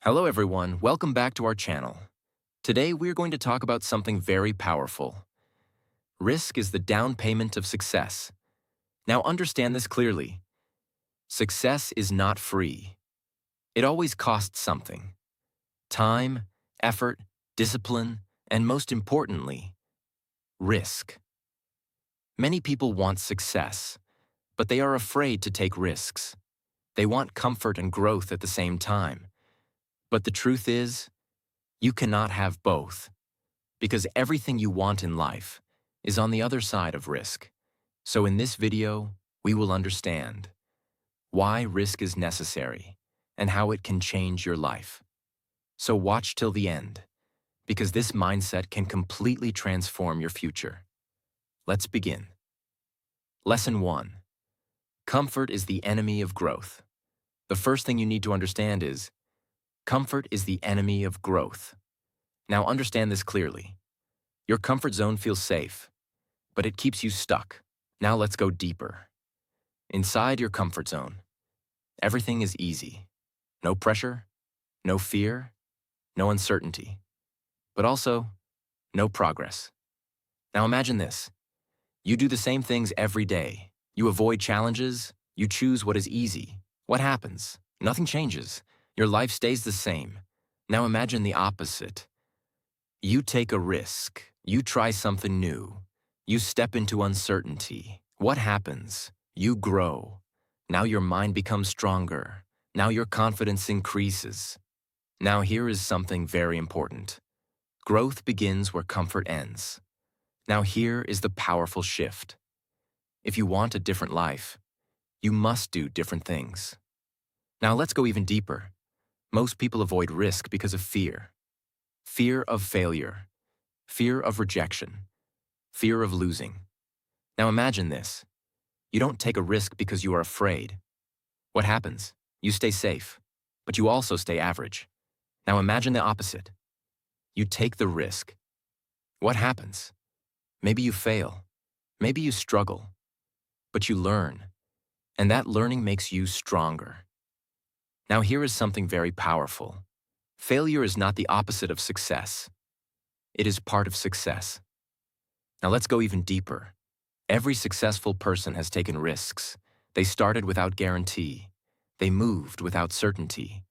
Hello everyone, welcome back to our channel. Today we're going to talk about something very powerful. Risk is the down payment of success. Now understand this clearly. Success is not free. It always costs something. Time, effort, discipline, and most importantly, risk. Many people want success, but they are afraid to take risks. They want comfort and growth at the same time. But the truth is, you cannot have both. Because everything you want in life is on the other side of risk. So in this video, we will understand why risk is necessary and how it can change your life. So watch till the end, because this mindset can completely transform your future. Let's begin. Lesson 1. Comfort is the enemy of growth. The first thing you need to understand is, comfort is the enemy of growth. Now understand this clearly. Your comfort zone feels safe, but it keeps you stuck. Now let's go deeper. Inside your comfort zone, everything is easy. No pressure, no fear, no uncertainty, but also no progress. Now imagine this. You do the same things every day. You avoid challenges, you choose what is easy. What happens? Nothing changes. Your life stays the same. Now imagine the opposite. You take a risk. You try something new. You step into uncertainty. What happens? You grow. Now your mind becomes stronger. Now your confidence increases. Now here is something very important. Growth begins where comfort ends. Now here is the powerful shift. If you want a different life, you must do different things. Now let's go even deeper. Most people avoid risk because of fear. Fear of failure. Fear of rejection. Fear of losing. Now imagine this. You don't take a risk because you are afraid. What happens? You stay safe, but you also stay average. Now imagine the opposite. You take the risk. What happens? Maybe you fail. Maybe you struggle. But you learn, and that learning makes you stronger. Now here is something very powerful. Failure is not the opposite of success. It is part of success. Now let's go even deeper. Every successful person has taken risks. They started without guarantee. They moved without certainty.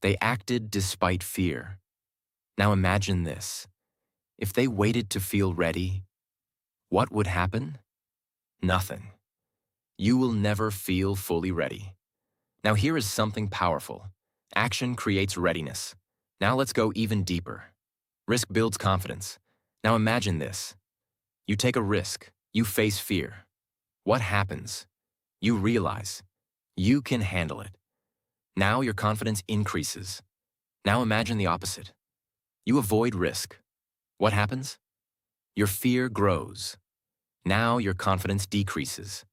They acted despite fear. Now imagine this. If they waited to feel ready, what would happen? Nothing. You will never feel fully ready. Now here is something powerful. Action creates readiness. Now let's go even deeper. Risk builds confidence. Now imagine this. You take a risk. You face fear. What happens? You realize you can handle it. Now your confidence increases. Now imagine the opposite. You avoid risk. What happens? Your fear grows. Now your confidence decreases.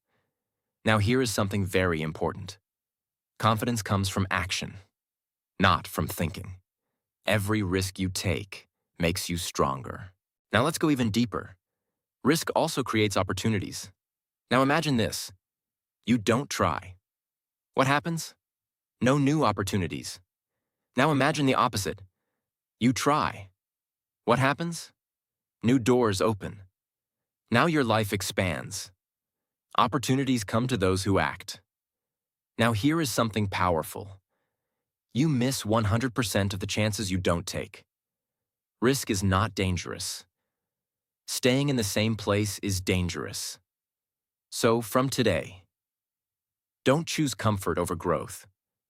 Now here is something very important. Confidence comes from action, not from thinking. Every risk you take makes you stronger. Now let's go even deeper. Risk also creates opportunities. Now imagine this. You don't try. What happens? No new opportunities. Now imagine the opposite. You try. What happens? New doors open. Now your life expands. Opportunities come to those who act. Now here is something powerful. You miss 100% of the chances you don't take. Risk is not dangerous. Staying in the same place is dangerous. So from today, don't choose comfort over growth.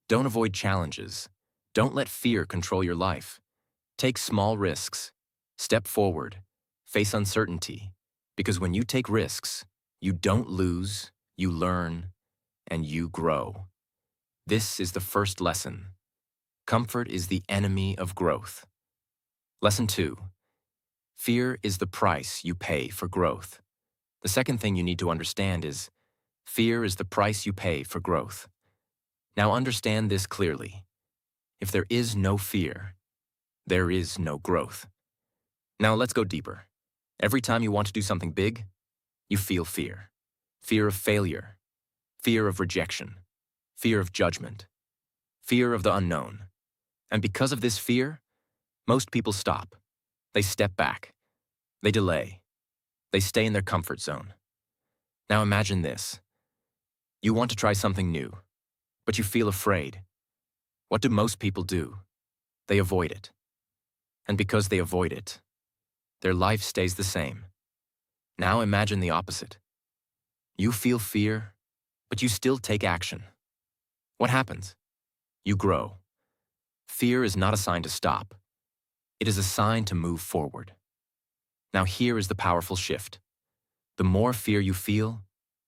Don't avoid challenges. Don't let fear control your life. Take small risks. Step forward. Face uncertainty. Because when you take risks, you don't lose, you learn, and you grow. This is the first lesson. Comfort is the enemy of growth. Lesson 2. Fear is the price you pay for growth. The second thing you need to understand is, fear is the price you pay for growth. Now understand this clearly. If there is no fear, there is no growth. Now let's go deeper. Every time you want to do something big, you feel fear. Fear of failure. Fear of rejection. Fear of judgment. Fear of the unknown. And because of this fear, most people stop. They step back. They delay. They stay in their comfort zone. Now imagine this. You want to try something new, but you feel afraid. What do most people do? They avoid it. And because they avoid it, their life stays the same. Now imagine the opposite. You feel fear, but you still take action. What happens? You grow. Fear is not a sign to stop. It is a sign to move forward. Now here is the powerful shift. The more fear you feel,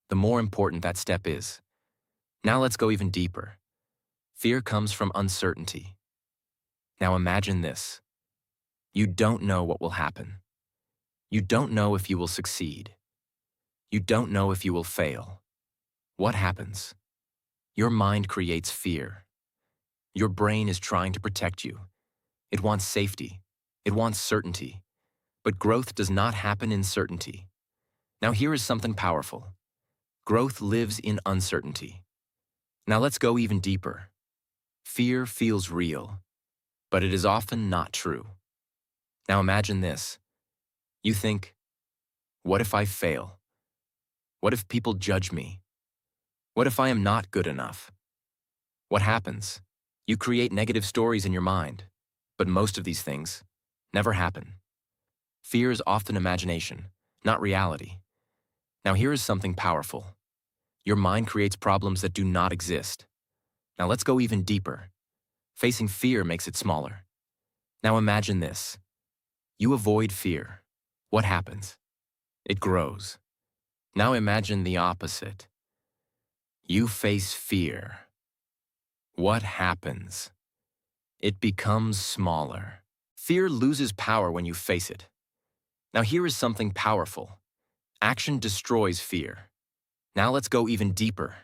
the more important that step is. Now let's go even deeper. Fear comes from uncertainty. Now imagine this. You don't know what will happen. You don't know if you will succeed. You don't know if you will fail. What happens? Your mind creates fear. Your brain is trying to protect you. It wants safety. It wants certainty. But growth does not happen in certainty. Now here is something powerful. Growth lives in uncertainty. Now let's go even deeper. Fear feels real, but it is often not true. Now imagine this. You think, what if I fail? What if people judge me? What if I am not good enough? What happens? You create negative stories in your mind, but most of these things never happen. Fear is often imagination, not reality. Now here is something powerful. Your mind creates problems that do not exist. Now let's go even deeper. Facing fear makes it smaller. Now imagine this. You avoid fear. What happens? It grows. Now imagine the opposite. You face fear. What happens? It becomes smaller. Fear loses power when you face it. Now here is something powerful. Action destroys fear. Now let's go even deeper.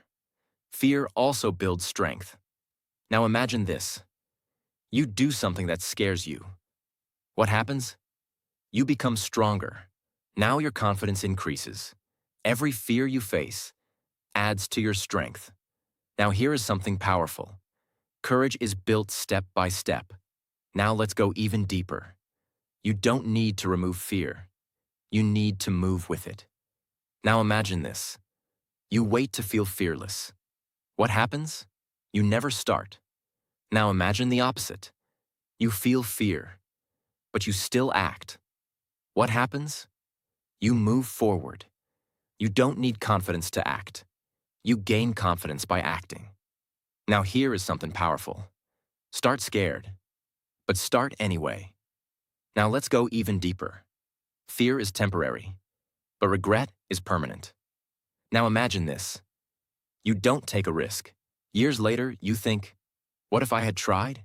Fear also builds strength. Now imagine this. You do something that scares you. What happens? You become stronger. Now your confidence increases. Every fear you face adds to your strength. Now here is something powerful. Courage is built step by step. Now let's go even deeper. You don't need to remove fear. You need to move with it. Now imagine this. You wait to feel fearless. What happens? You never start. Now imagine the opposite. You feel fear, but you still act. What happens? You move forward. You don't need confidence to act. You gain confidence by acting. Now here is something powerful. Start scared, but start anyway. Now let's go even deeper. Fear is temporary, but regret is permanent. Now imagine this. You don't take a risk. Years later, you think, what if I had tried?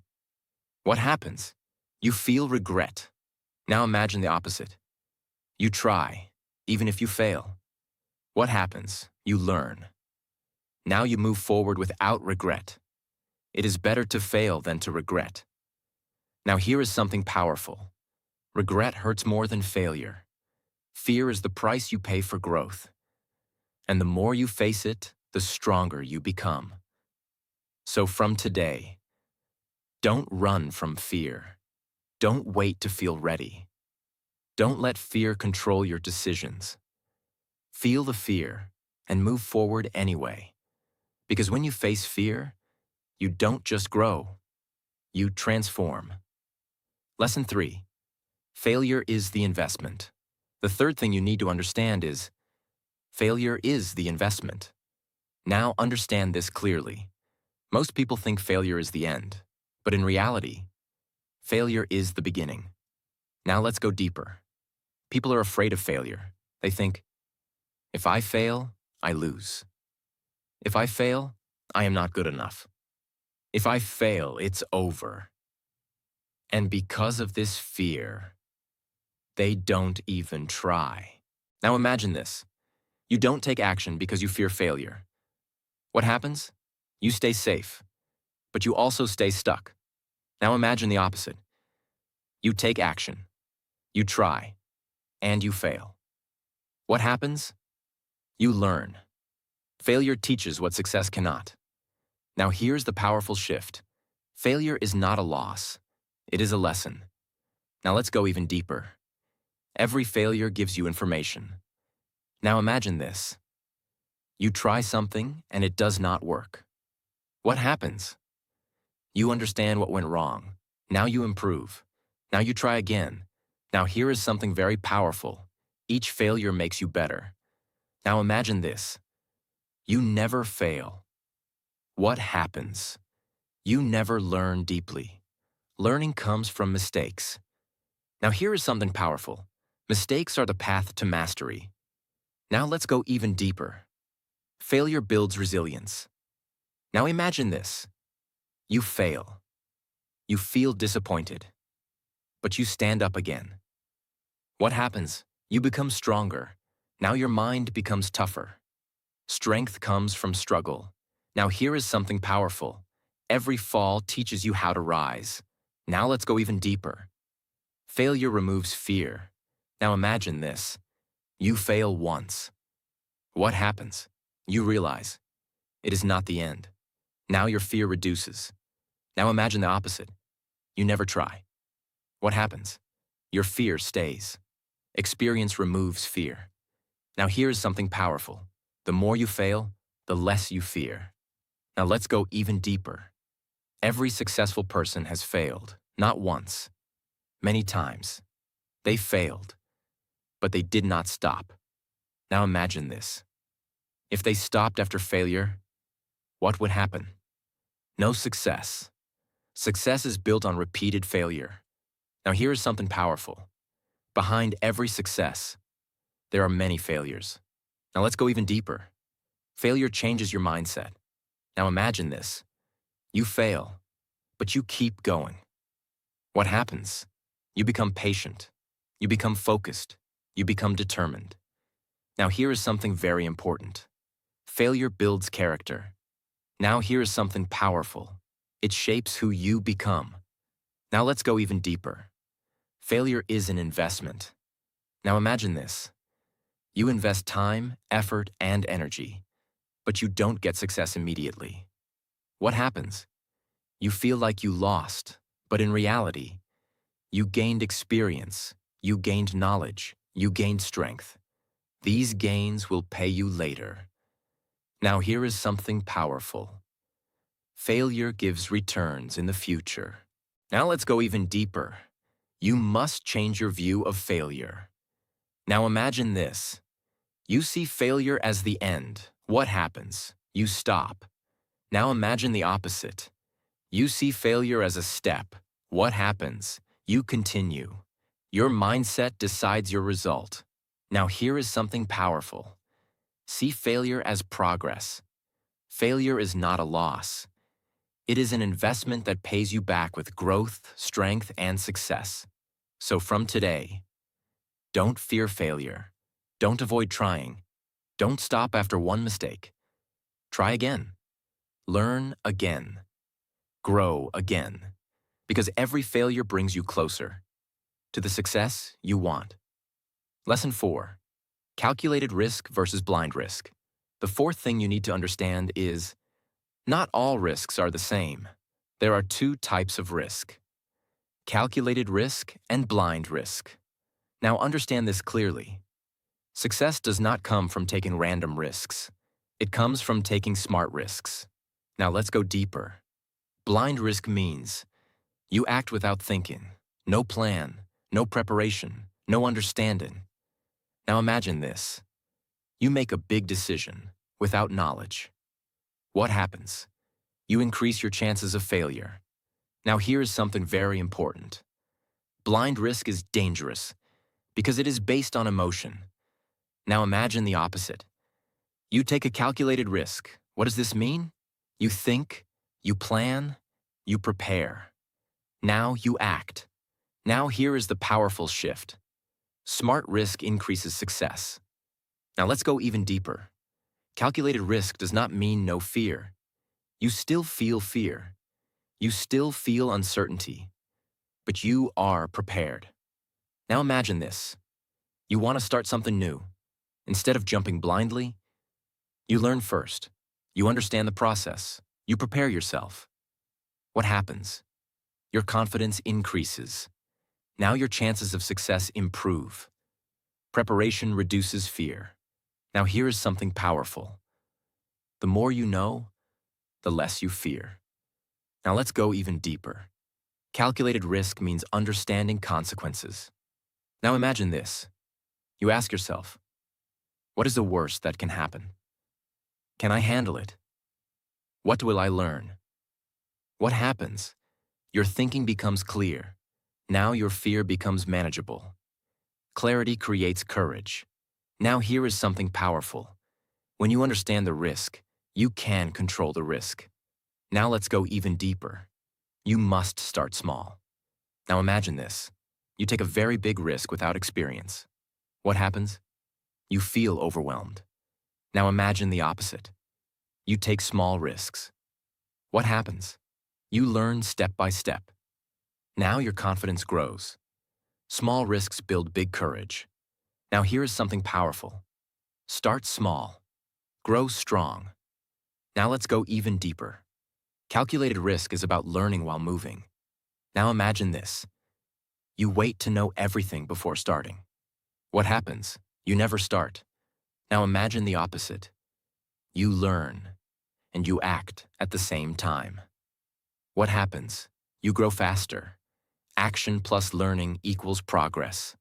What happens? You feel regret. Now imagine the opposite. You try, even if you fail. What happens? You learn. Now you move forward without regret. It is better to fail than to regret. Now here is something powerful. Regret hurts more than failure. Fear is the price you pay for growth. And the more you face it, the stronger you become. So from today, don't run from fear. Don't wait to feel ready. Don't let fear control your decisions. Feel the fear and move forward anyway. Because when you face fear, you don't just grow, you transform. Lesson 3. Failure is the investment. The third thing you need to understand is, failure is the investment. Now understand this clearly. Most people think failure is the end, but in reality, failure is the beginning. Now let's go deeper. People are afraid of failure. They think, if I fail, I lose. If I fail, I am not good enough. If I fail, it's over. And because of this fear, they don't even try. Now imagine this. You don't take action because you fear failure. What happens? You stay safe, but you also stay stuck. Now imagine the opposite. You take action, you try, and you fail. What happens? You learn. Failure teaches what success cannot. Now here's the powerful shift. Failure is not a loss. It is a lesson. Now let's go even deeper. Every failure gives you information. Now imagine this. You try something and it does not work. What happens? You understand what went wrong. Now you improve. Now you try again. Now here is something very powerful. Each failure makes you better. Now imagine this. You never fail. What happens? You never learn deeply. Learning comes from mistakes. Now here is something powerful. Mistakes are the path to mastery. Now let's go even deeper. Failure builds resilience. Now imagine this. You fail. You feel disappointed. But you stand up again. What happens? You become stronger. Now your mind becomes tougher. Strength comes from struggle. Now here is something powerful. Every fall teaches you how to rise. Now let's go even deeper. Failure removes fear. Now imagine this. You fail once. What happens? You realize it is not the end. Now your fear reduces. Now imagine the opposite. You never try. What happens? Your fear stays. Experience removes fear. Now here is something powerful. The more you fail, the less you fear. Now let's go even deeper. Every successful person has failed, not once, many times. They failed, but they did not stop. Now imagine this. If they stopped after failure, what would happen? No success. Success is built on repeated failure. Now here is something powerful. Behind every success, there are many failures. Now let's go even deeper. Failure changes your mindset. Now imagine this. You fail, but you keep going. What happens? You become patient. You become focused. You become determined. Now here is something very important. Failure builds character. Now here is something powerful. It shapes who you become. Now let's go even deeper. Failure is an investment. Now imagine this. You invest time, effort, and energy, but you don't get success immediately. What happens? You feel like you lost, but in reality, you gained experience, you gained knowledge, you gained strength. These gains will pay you later. Now here is something powerful. Failure gives returns in the future. Now let's go even deeper. You must change your view of failure. Now imagine this. You see failure as the end. What happens? You stop. Now imagine the opposite. You see failure as a step. What happens? You continue. Your mindset decides your result. Now here is something powerful. See failure as progress. Failure is not a loss. It is an investment that pays you back with growth, strength, and success. So from today, don't fear failure. Don't avoid trying. Don't stop after one mistake. Try again. Learn again. Grow again. Because every failure brings you closer to the success you want. Lesson 4. Calculated risk versus blind risk. The fourth thing you need to understand is not all risks are the same. There are two types of risk: calculated risk and blind risk. Now understand this clearly. Success does not come from taking random risks. It comes from taking smart risks. Now let's go deeper. Blind risk means you act without thinking, no plan, no preparation, no understanding. Now imagine this. You make a big decision without knowledge. What happens? You increase your chances of failure. Now here is something very important. Blind risk is dangerous because it is based on emotion. Now imagine the opposite. You take a calculated risk. What does this mean? You think, you plan, you prepare. Now you act. Now here is the powerful shift. Smart risk increases success. Now let's go even deeper. Calculated risk does not mean no fear. You still feel fear. You still feel uncertainty. But you are prepared. Now imagine this. You want to start something new. Instead of jumping blindly, you learn first. You understand the process. You prepare yourself. What happens? Your confidence increases. Now your chances of success improve. Preparation reduces fear. Now here is something powerful. The more you know, the less you fear. Now let's go even deeper. Calculated risk means understanding consequences. Now imagine this. You ask yourself, what is the worst that can happen? Can I handle it? What will I learn? What happens? Your thinking becomes clear. Now your fear becomes manageable. Clarity creates courage. Now here is something powerful. When you understand the risk, you can control the risk. Now let's go even deeper. You must start small. Now imagine this. You take a very big risk without experience. What happens? You feel overwhelmed. Now imagine the opposite. You take small risks. What happens? You learn step by step. Now your confidence grows. Small risks build big courage. Now here is something powerful. Start small. Grow strong. Now let's go even deeper. Calculated risk is about learning while moving. Now imagine this. You wait to know everything before starting. What happens? You never start. Now imagine the opposite. You learn, and you act at the same time. What happens? You grow faster. Action plus learning equals progress.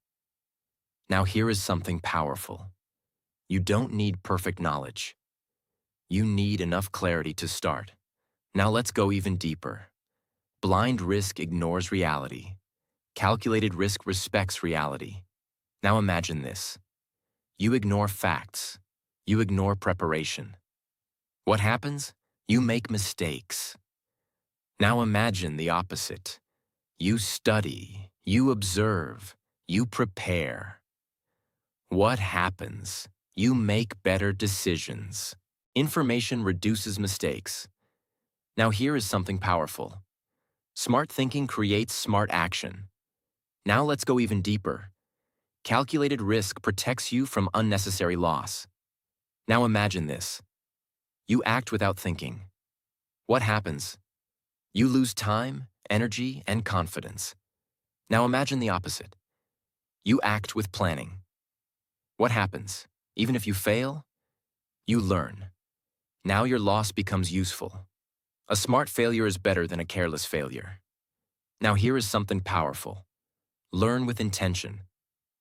Now here is something powerful. You don't need perfect knowledge. You need enough clarity to start. Now let's go even deeper. Blind risk ignores reality. Calculated risk respects reality. Now imagine this. You ignore facts. You ignore preparation. What happens? You make mistakes. Now imagine the opposite. You study, you observe, you prepare. What happens? You make better decisions. Information reduces mistakes. Now here is something powerful. Smart thinking creates smart action. Now let's go even deeper. Calculated risk protects you from unnecessary loss. Now imagine this. You act without thinking. What happens? You lose time, energy, and confidence. Now imagine the opposite. You act with planning. What happens? Even if you fail, you learn. Now your loss becomes useful. A smart failure is better than a careless failure. Now here is something powerful. Learn with intention.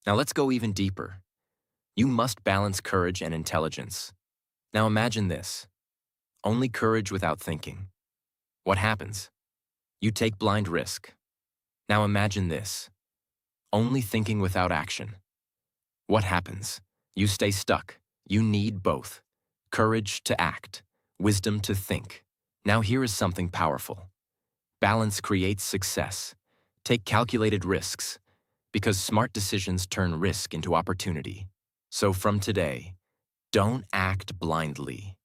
Now let's go even deeper. You must balance courage and intelligence. Now imagine this. Only courage without thinking. What happens? You take blind risk. Now imagine this. Only thinking without action. What happens? You stay stuck. You need both. Courage to act, wisdom to think. Now here is something powerful. Balance creates success. Take calculated risks, because smart decisions turn risk into opportunity. So from today, don't act blindly.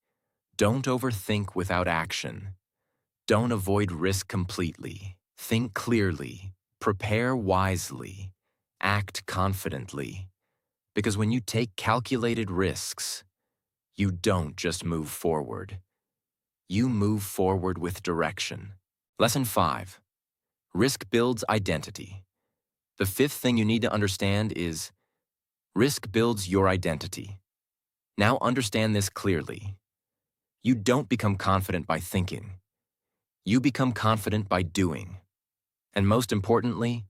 Don't overthink without action. Don't avoid risk completely. Think clearly. Prepare wisely. Act confidently. Because when you take calculated risks, you don't just move forward. You move forward with direction. Lesson 5. Risk builds identity. The fifth thing you need to understand is risk builds your identity. Now understand this clearly. You don't become confident by thinking. You become confident by doing. And most importantly,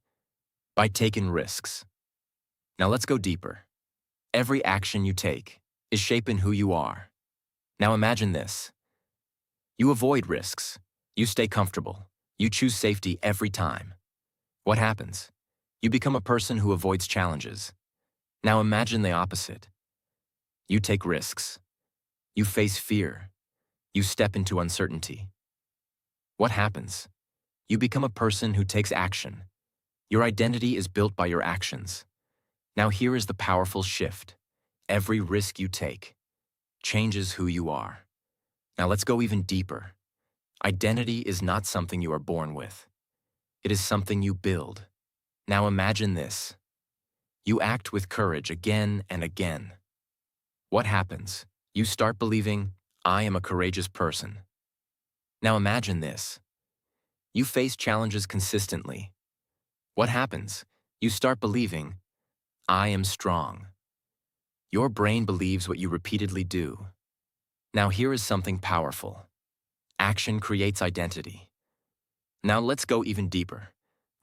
by taking risks. Now let's go deeper. Every action you take is shaping who you are. Now imagine this. You avoid risks. You stay comfortable. You choose safety every time. What happens? You become a person who avoids challenges. Now imagine the opposite. You take risks. You face fear. You step into uncertainty. What happens? You become a person who takes action. Your identity is built by your actions. Now here is the powerful shift. Every risk you take changes who you are. Now let's go even deeper. Identity is not something you are born with. It is something you build. Now imagine this. You act with courage again and again. What happens? You start believing, I am a courageous person. Now imagine this. You face challenges consistently. What happens? You start believing, I am strong. Your brain believes what you repeatedly do. Now here is something powerful. Action creates identity. Now let's go even deeper.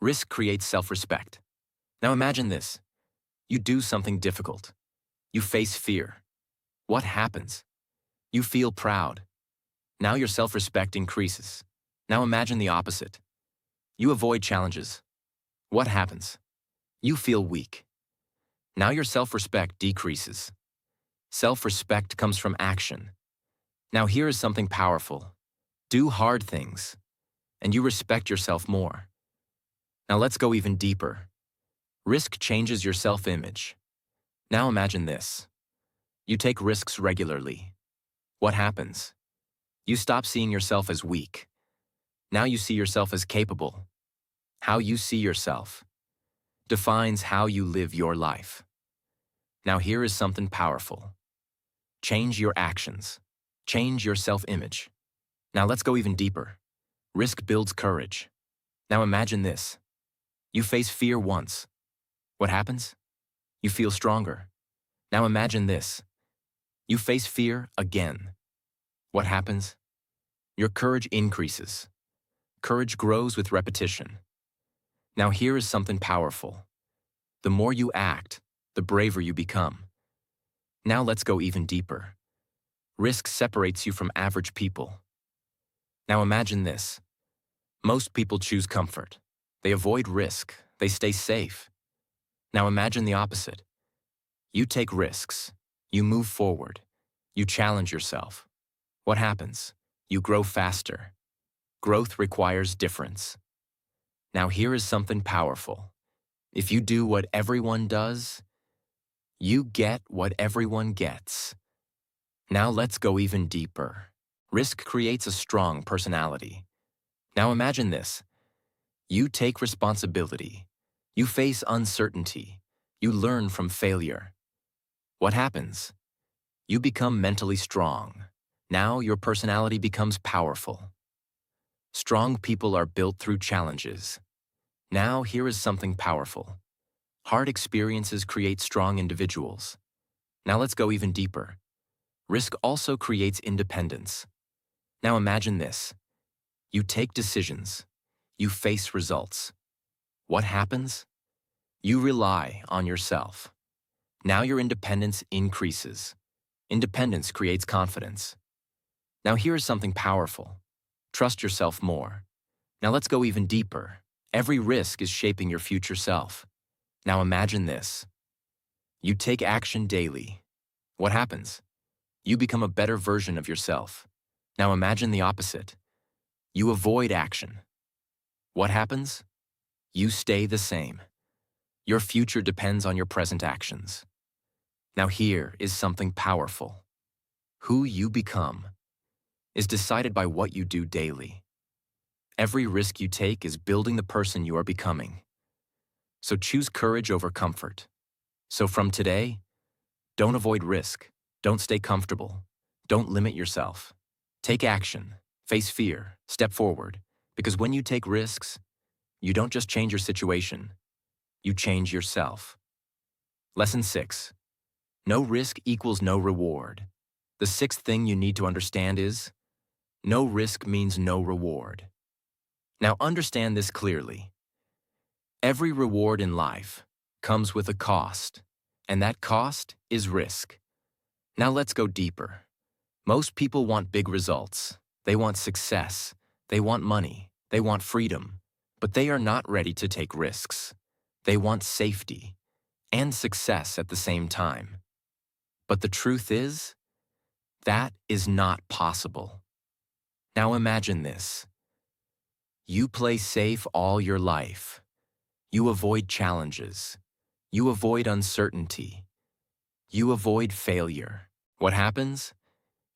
Risk creates self-respect. Now imagine this. You do something difficult. You face fear. What happens? You feel proud. Now your self-respect increases. Now imagine the opposite. You avoid challenges. What happens? You feel weak. Now your self-respect decreases. Self-respect comes from action. Now here is something powerful. Do hard things, and you respect yourself more. Now let's go even deeper. Risk changes your self-image. Now imagine this. You take risks regularly. What happens? You stop seeing yourself as weak. Now you see yourself as capable. How you see yourself defines how you live your life. Now here is something powerful. Change your actions. Change your self-image. Now let's go even deeper. Risk builds courage. Now imagine this. You face fear once. What happens? You feel stronger. Now imagine this. You face fear again. What happens? Your courage increases. Courage grows with repetition. Now here is something powerful. The more you act, the braver you become. Now let's go even deeper. Risk separates you from average people. Now imagine this. Most people choose comfort. They avoid risk. They stay safe. Now imagine the opposite. You take risks. You move forward. You challenge yourself. What happens? You grow faster. Growth requires difference. Now here is something powerful. If you do what everyone does, you get what everyone gets. Now let's go even deeper. Risk creates a strong personality. Now imagine this. You take responsibility. You face uncertainty. You learn from failure. What happens? You become mentally strong. Now your personality becomes powerful. Strong people are built through challenges. Now here is something powerful. Hard experiences create strong individuals. Now let's go even deeper. Risk also creates independence. Now imagine this. You take decisions. You face results. What happens? You rely on yourself. Now your independence increases. Independence creates confidence. Now here is something powerful. Trust yourself more. Now let's go even deeper. Every risk is shaping your future self. Now imagine this. You take action daily. What happens? You become a better version of yourself. Now imagine the opposite. You avoid action. What happens? You stay the same. Your future depends on your present actions. Now here is something powerful. Who you become is decided by what you do daily. Every risk you take is building the person you are becoming. So choose courage over comfort. So from today, don't avoid risk. Don't stay comfortable. Don't limit yourself. Take action. Face fear. Step forward. Because when you take risks, you don't just change your situation. You change yourself. Lesson 6. No risk equals no reward. The sixth thing you need to understand is, no risk means no reward. Now understand this clearly. Every reward in life comes with a cost, and that cost is risk. Now let's go deeper. Most people want big results. They want success. They want money. They want freedom. But they are not ready to take risks. They want safety and success at the same time. But the truth is, that is not possible. Now imagine this. You play safe all your life. You avoid challenges. You avoid uncertainty. You avoid failure. What happens?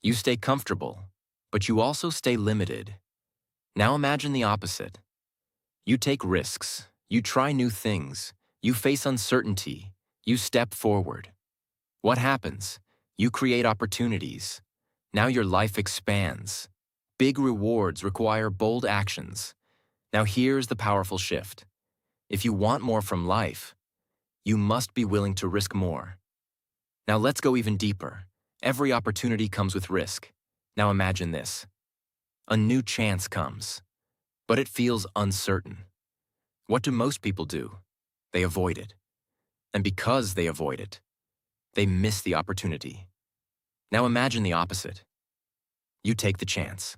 You stay comfortable, but you also stay limited. Now imagine the opposite. You take risks. You try new things. You face uncertainty. You step forward. What happens? You create opportunities. Now your life expands. Big rewards require bold actions. Now here's the powerful shift. If you want more from life, you must be willing to risk more. Now let's go even deeper. Every opportunity comes with risk. Now imagine this. A new chance comes, but it feels uncertain. What do most people do? They avoid it. And because they avoid it, they miss the opportunity. Now imagine the opposite. You take the chance.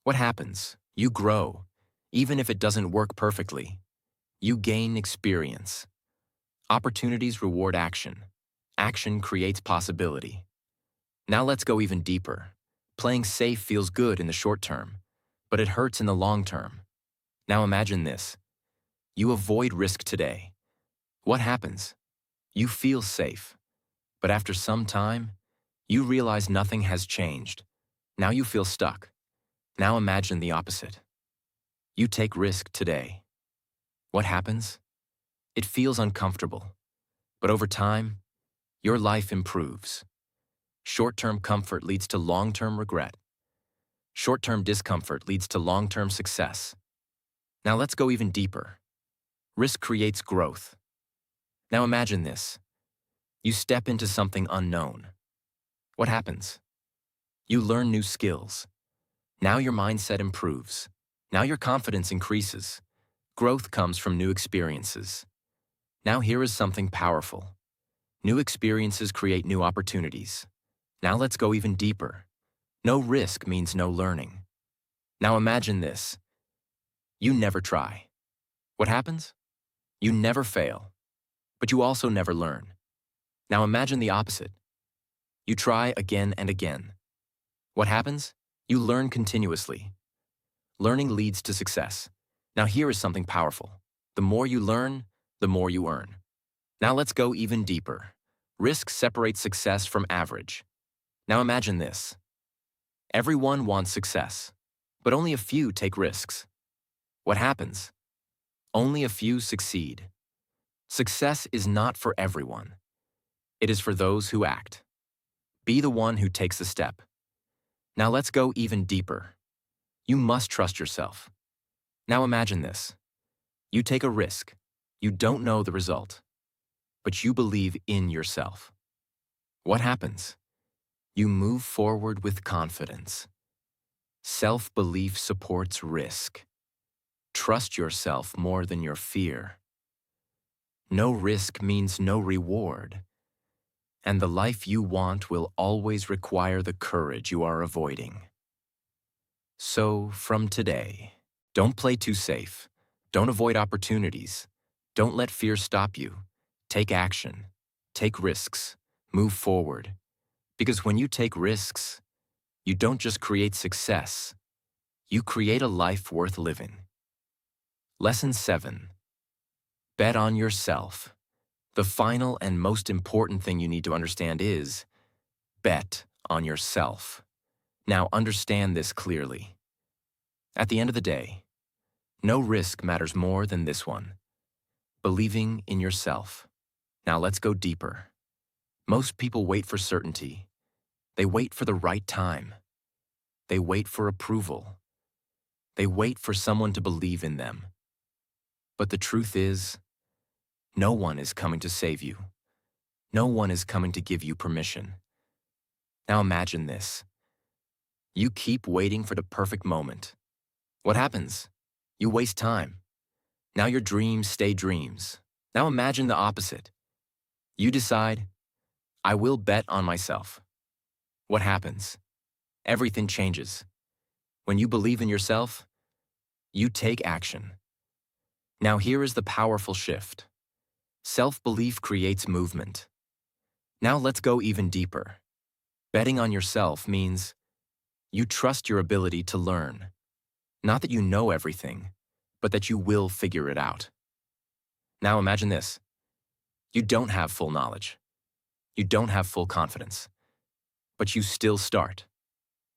What happens? You grow. Even if it doesn't work perfectly, you gain experience. Opportunities reward action. Action creates possibility. Now let's go even deeper. Playing safe feels good in the short term, but it hurts in the long term. Now imagine this. You avoid risk today. What happens? You feel safe. But after some time, you realize nothing has changed. Now you feel stuck. Now imagine the opposite. You take risk today. What happens? It feels uncomfortable. But over time, your life improves. Short-term comfort leads to long-term regret. Short-term discomfort leads to long-term success. Now let's go even deeper. Risk creates growth. Now imagine this. You step into something unknown. What happens? You learn new skills. Now your mindset improves. Now your confidence increases. Growth comes from new experiences. Now here is something powerful. New experiences create new opportunities. Now let's go even deeper. No risk means no learning. Now imagine this. You never try. What happens? You never fail. But you also never learn. Now imagine the opposite. You try again and again. What happens? You learn continuously. Learning leads to success. Now here is something powerful. The more you learn, the more you earn. Now let's go even deeper. Risk separates success from average. Now imagine this. Everyone wants success, but only a few take risks. What happens? Only a few succeed. Success is not for everyone. It is for those who act. Be the one who takes the step. Now let's go even deeper. You must trust yourself. Now imagine this. You take a risk. You don't know the result, but you believe in yourself. What happens? You move forward with confidence. Self-belief supports risk. Trust yourself more than your fear. No risk means no reward. And the life you want will always require the courage you are avoiding. So, from today, don't play too safe. Don't avoid opportunities. Don't let fear stop you. Take action. Take risks. Move forward. Because when you take risks, you don't just create success. You create a life worth living. Lesson 7. Bet on yourself. The final and most important thing you need to understand is bet on yourself. Now understand this clearly. At the end of the day, no risk matters more than this one. Believing in yourself. Now let's go deeper. Most people wait for certainty. They wait for the right time. They wait for approval. They wait for someone to believe in them. But the truth is, no one is coming to save you. No one is coming to give you permission. Now imagine this. You keep waiting for the perfect moment. What happens? You waste time. Now your dreams stay dreams. Now imagine the opposite. You decide, I will bet on myself. What happens? Everything changes. When you believe in yourself, you take action. Now here is the powerful shift. Self-belief creates movement. Now let's go even deeper. Betting on yourself means you trust your ability to learn. Not that you know everything, but that you will figure it out. Now imagine this. You don't have full knowledge. You don't have full confidence. But you still start.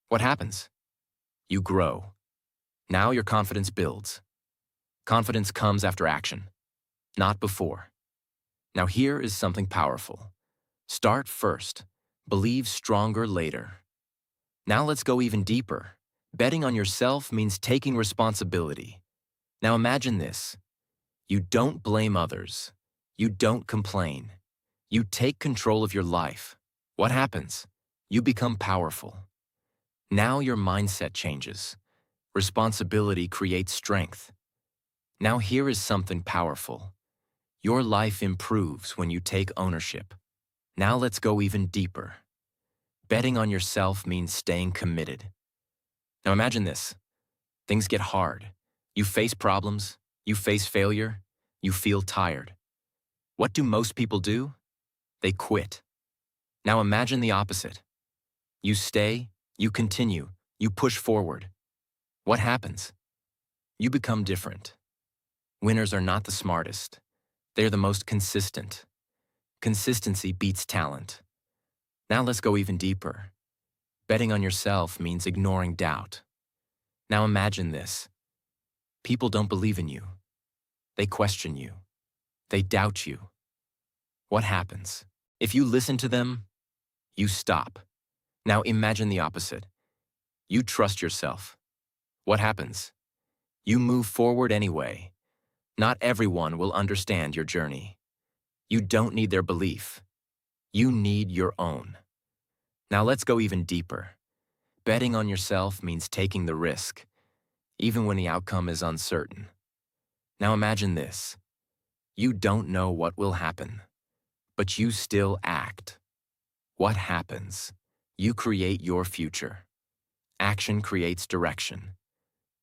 What happens? You grow. Now your confidence builds. Confidence comes after action, not before. Now here is something powerful. Start first. Believe stronger later. Now let's go even deeper. Betting on yourself means taking responsibility. Now imagine this. You don't blame others. You don't complain. You take control of your life. What happens? You become powerful. Now your mindset changes. Responsibility creates strength. Now here is something powerful. Your life improves when you take ownership. Now let's go even deeper. Betting on yourself means staying committed. Now imagine this. Things get hard. You face problems. You face failure. You feel tired. What do most people do? They quit. Now imagine the opposite. You stay, you continue, you push forward. What happens? You become different. Winners are not the smartest. They're the most consistent. Consistency beats talent. Now let's go even deeper. Betting on yourself means ignoring doubt. Now imagine this. People don't believe in you. They question you. They doubt you. What happens? If you listen to them, you stop. Now imagine the opposite. You trust yourself. What happens? You move forward anyway. Not everyone will understand your journey. You don't need their belief. You need your own. Now let's go even deeper. Betting on yourself means taking the risk, even when the outcome is uncertain. Now imagine this. You don't know what will happen, but you still act. What happens? You create your future. Action creates direction.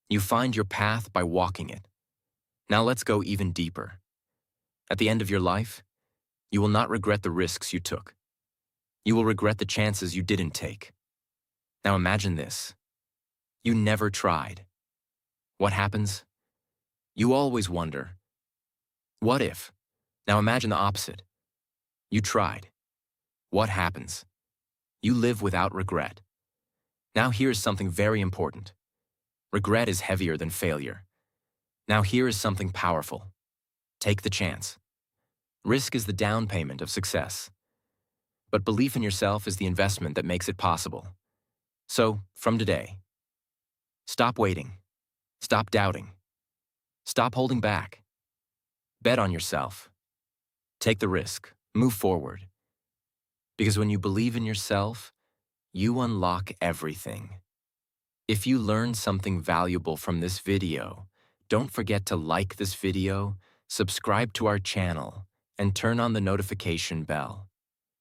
You find your path by walking it. Now let's go even deeper. At the end of your life, you will not regret the risks you took. You will regret the chances you didn't take. Now imagine this. You never tried. What happens? You always wonder, what if? Now imagine the opposite. You tried. What happens? You live without regret. Now here's something very important. Regret is heavier than failure. Now here is something powerful. Take the chance. Risk is the down payment of success. But belief in yourself is the investment that makes it possible. So, from today, stop waiting. Stop doubting. Stop holding back. Bet on yourself. Take the risk. Move forward. Because when you believe in yourself, you unlock everything. If you learned something valuable from this video, don't forget to like this video, subscribe to our channel, and turn on the notification bell.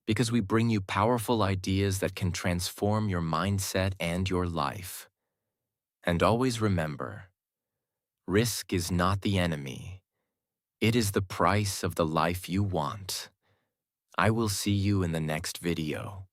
Because we bring you powerful ideas that can transform your mindset and your life. And always remember, risk is not the enemy. It is the price of the life you want. I will see you in the next video.